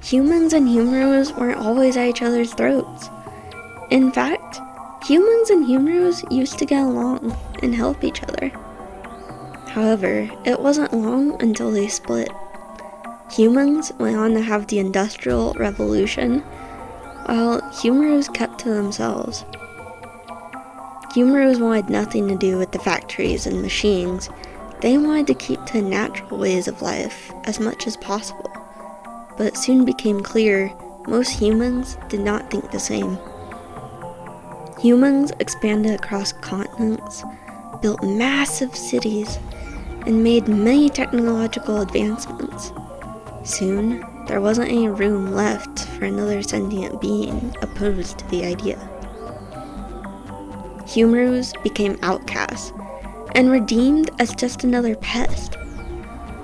humans and humaroos weren't always at each other's throats. In fact, humans and humaroos used to get along and help each other. However, it wasn't long until they split. Humans went on to have the Industrial Revolution, while humaroos kept to themselves. Humaroos wanted nothing to do with the factories and machines. They wanted to keep to natural ways of life as much as possible. But it soon became clear most humans did not think the same. Humans expanded across continents, built massive cities, and made many technological advancements. Soon, there wasn't any room left for another sentient being opposed to the idea. Humaroos became outcasts and were deemed as just another pest.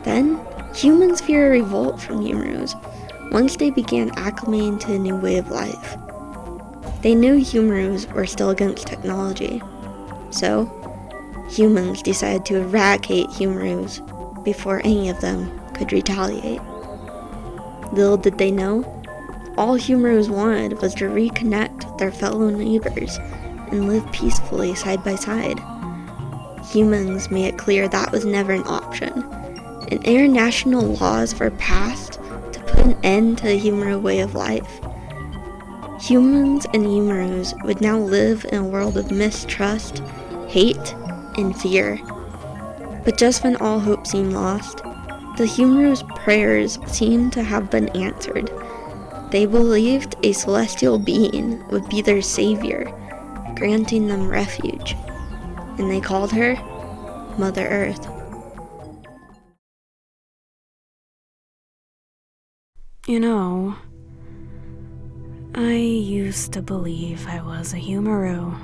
Then, humans feared a revolt from humaroos once they began acclimating to a new way of life. They knew humaroos were still against technology, so humans decided to eradicate humaroos before any of them could retaliate. Little did they know, all humaroos wanted was to reconnect with their fellow neighbors and live peacefully side by side. Humans made it clear that was never an option, and international laws were passed to put an end to the humaro way of life. Humans and humaroos would now live in a world of mistrust, hate, and fear. But just when all hope seemed lost, the humaroos' prayers seemed to have been answered. They believed a celestial being would be their savior, granting them refuge, and they called her Mother Earth. You know, I used to believe I was a humaroo.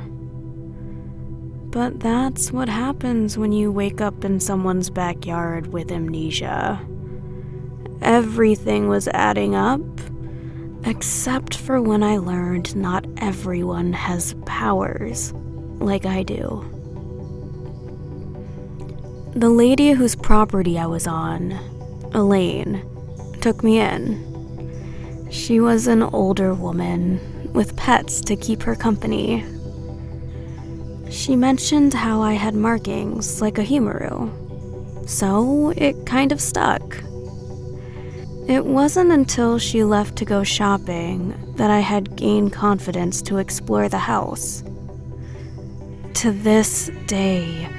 But that's what happens when you wake up in someone's backyard with amnesia. Everything was adding up, except for when I learned not everyone has powers like I do. The lady whose property I was on, Elaine, took me in. She was an older woman with pets to keep her company. She mentioned how I had markings like a humaroo, so it kind of stuck. It wasn't until she left to go shopping that I had gained confidence to explore the house. To this day,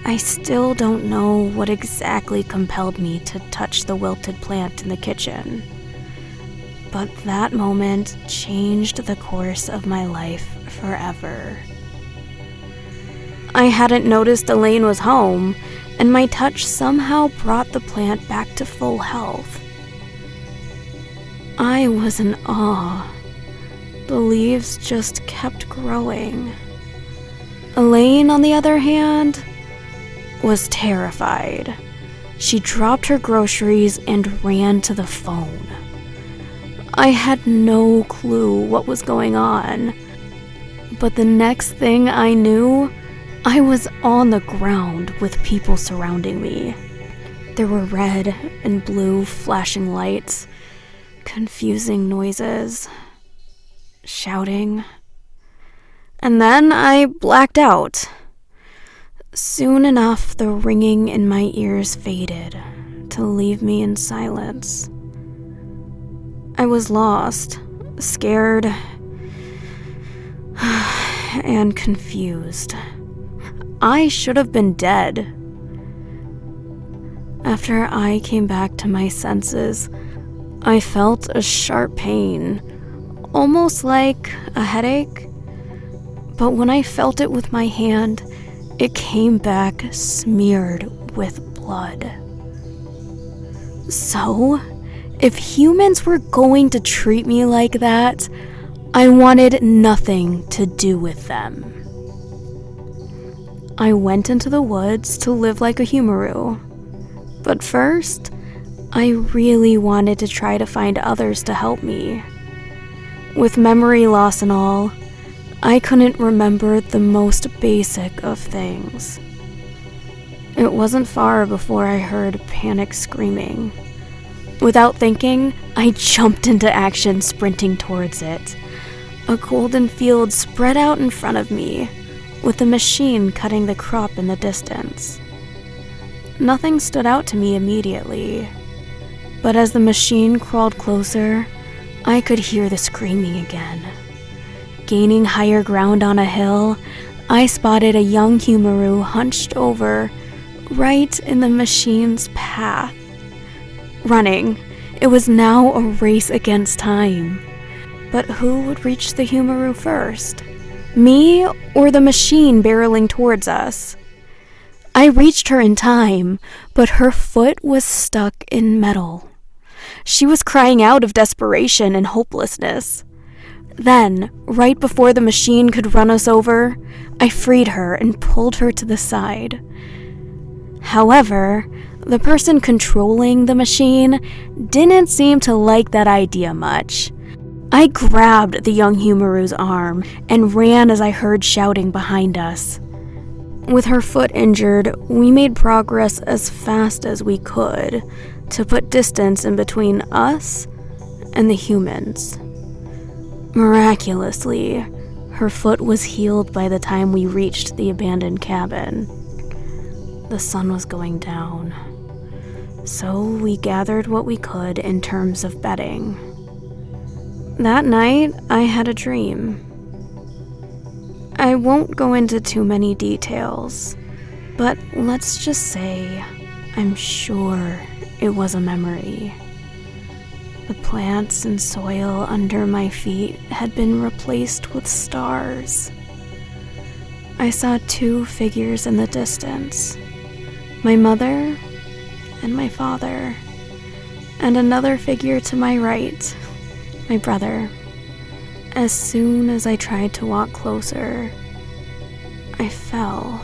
I still don't know what exactly compelled me to touch the wilted plant in the kitchen. But that moment changed the course of my life forever. I hadn't noticed Elaine was home, and my touch somehow brought the plant back to full health. I was in awe. The leaves just kept growing. Elaine, on the other hand, was terrified. She dropped her groceries and ran to the phone. I had no clue what was going on, but the next thing I knew, I was on the ground with people surrounding me. There were red and blue flashing lights, confusing noises, shouting, and then I blacked out. Soon enough, the ringing in my ears faded to leave me in silence. I was lost, scared, and confused. I should have been dead. After I came back to my senses, I felt a sharp pain, almost like a headache. But when I felt it with my hand, it came back smeared with blood. So, if humans were going to treat me like that, I wanted nothing to do with them. I went into the woods to live like a humaroo. But first, I really wanted to try to find others to help me. With memory loss and all, I couldn't remember the most basic of things. It wasn't far before I heard panic screaming. Without thinking, I jumped into action, sprinting towards it. A golden field spread out in front of me, with the machine cutting the crop in the distance. Nothing stood out to me immediately, but as the machine crawled closer, I could hear the screaming again. Gaining higher ground on a hill, I spotted a young humaroo hunched over, right in the machine's path. Running, it was now a race against time. But who would reach the humaroo first? Me or the machine barreling towards us? I reached her in time, but her foot was stuck in metal. She was crying out of desperation and hopelessness. Then, right before the machine could run us over, I freed her and pulled her to the side. However, the person controlling the machine didn't seem to like that idea much. I grabbed the young humaroo's arm and ran as I heard shouting behind us. With her foot injured, we made progress as fast as we could to put distance in between us and the humans. Miraculously, her foot was healed by the time we reached the abandoned cabin. The sun was going down, so we gathered what we could in terms of bedding. That night, I had a dream. I won't go into too many details, but let's just say I'm sure it was a memory. The plants and soil under my feet had been replaced with stars. I saw 2 figures in the distance, my mother and my father, and another figure to my right, my brother. As soon as I tried to walk closer, I fell.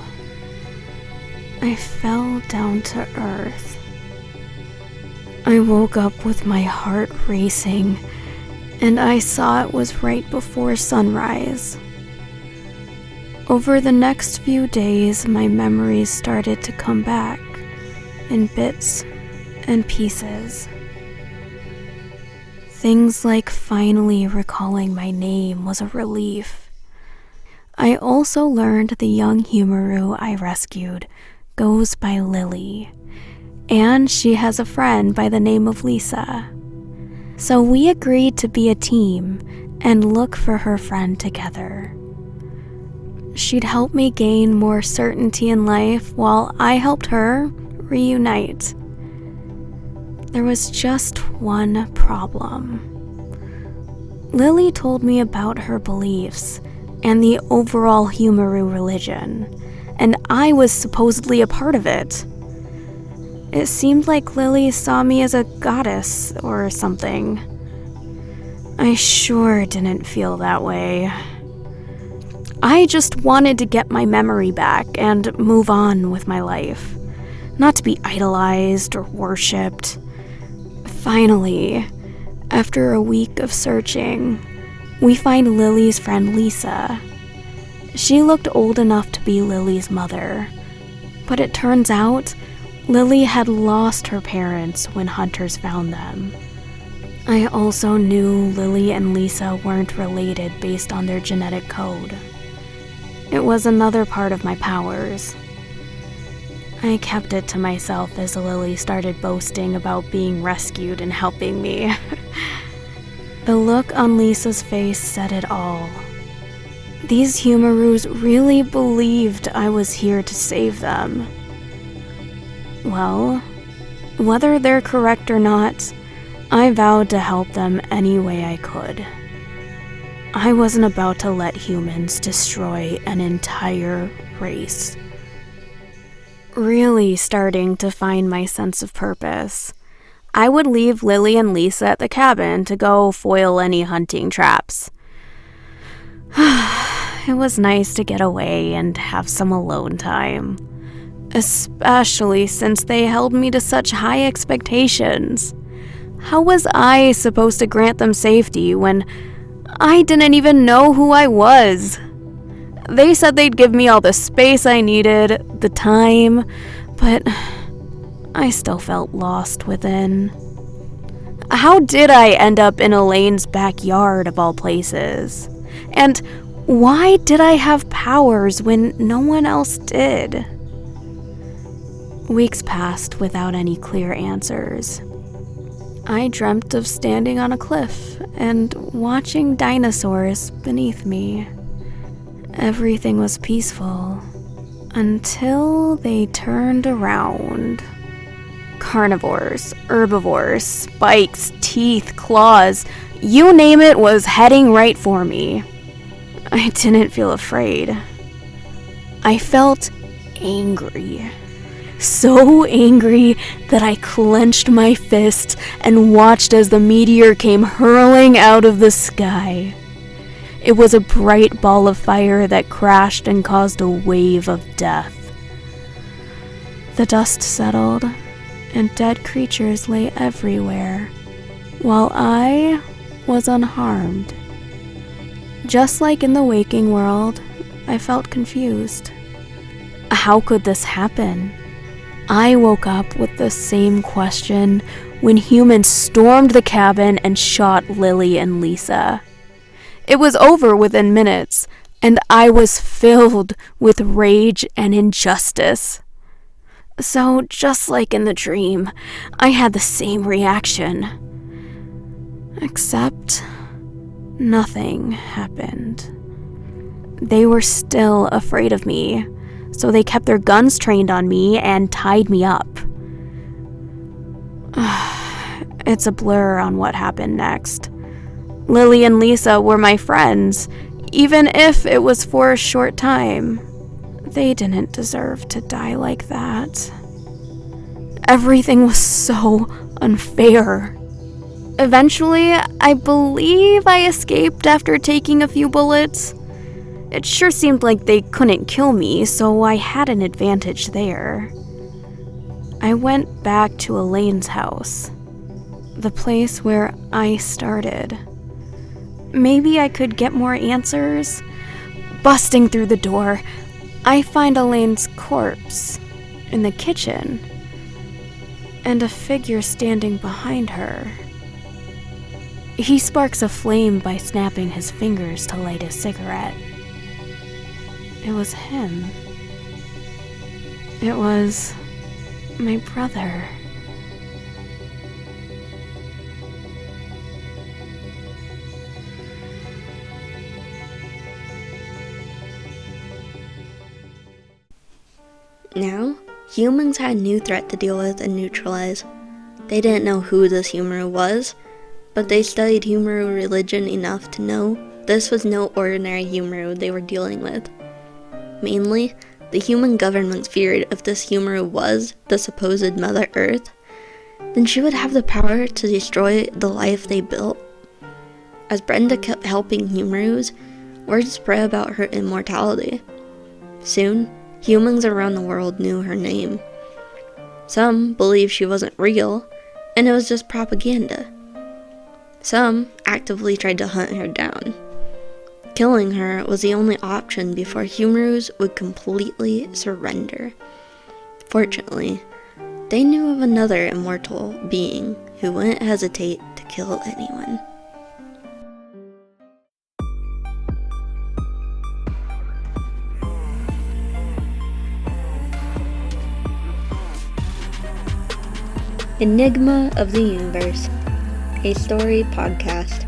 I fell down to earth. I woke up with my heart racing, and I saw it was right before sunrise. Over the next few days, my memories started to come back in bits and pieces. Things like finally recalling my name was a relief. I also learned the young humaroo I rescued goes by Lily, and she has a friend by the name of Lisa. So we agreed to be a team and look for her friend together. She'd help me gain more certainty in life while I helped her reunite. There was just one problem. Lily told me about her beliefs and the overall humaroo religion, and I was supposedly a part of it. It seemed like Lily saw me as a goddess or something. I sure didn't feel that way. I just wanted to get my memory back and move on with my life, not to be idolized or worshipped. Finally, after a week of searching, we find Lily's friend Lisa. She looked old enough to be Lily's mother, but it turns out Lily had lost her parents when hunters found them. I also knew Lily and Lisa weren't related based on their genetic code. It was another part of my powers. I kept it to myself as Lily started boasting about being rescued and helping me. The look on Lisa's face said it all. These humaroos really believed I was here to save them. Well, whether they're correct or not, I vowed to help them any way I could. I wasn't about to let humans destroy an entire race. Really starting to find my sense of purpose, I would leave Lily and Lisa at the cabin to go foil any hunting traps. It was nice to get away and have some alone time, especially since they held me to such high expectations. How was I supposed to grant them safety when I didn't even know who I was? They said they'd give me all the space I needed, the time, but I still felt lost within. How did I end up in Elaine's backyard of all places? And why did I have powers when no one else did? Weeks passed without any clear answers. I dreamt of standing on a cliff and watching dinosaurs beneath me. Everything was peaceful until they turned around. Carnivores, herbivores, spikes, teeth, claws, you name it was heading right for me. I didn't feel afraid. I felt angry. So angry that I clenched my fists and watched as the meteor came hurling out of the sky. It was a bright ball of fire that crashed and caused a wave of death. The dust settled, and dead creatures lay everywhere, while I was unharmed. Just like in the waking world, I felt confused. How could this happen? I woke up with the same question when humans stormed the cabin and shot Lily and Lisa. It was over within minutes, and I was filled with rage and injustice. So, just like in the dream, I had the same reaction. Except, nothing happened. They were still afraid of me, so they kept their guns trained on me and tied me up. It's a blur on what happened next. Lily and Lisa were my friends, even if it was for a short time. They didn't deserve to die like that. Everything was so unfair. Eventually, I believe I escaped after taking a few bullets. It sure seemed like they couldn't kill me, so I had an advantage there. I went back to Elaine's house, the place where I started. Maybe I could get more answers. Busting through the door, I find Elaine's corpse in the kitchen, and a figure standing behind her. He sparks a flame by snapping his fingers to light a cigarette. It was him. It was my brother. Now, humans had a new threat to deal with and neutralize. They didn't know who this humaroo was, but they studied humaroo religion enough to know this was no ordinary humaroo they were dealing with. Mainly, the human governments feared if this humaroo was the supposed Mother Earth, then she would have the power to destroy the life they built. As Brenda kept helping humaroos, word spread about her immortality. Soon, humans around the world knew her name. Some believed she wasn't real, and it was just propaganda. Some actively tried to hunt her down. Killing her was the only option before humaroos would completely surrender. Fortunately, they knew of another immortal being who wouldn't hesitate to kill anyone. Enigma of the Universe, a story podcast.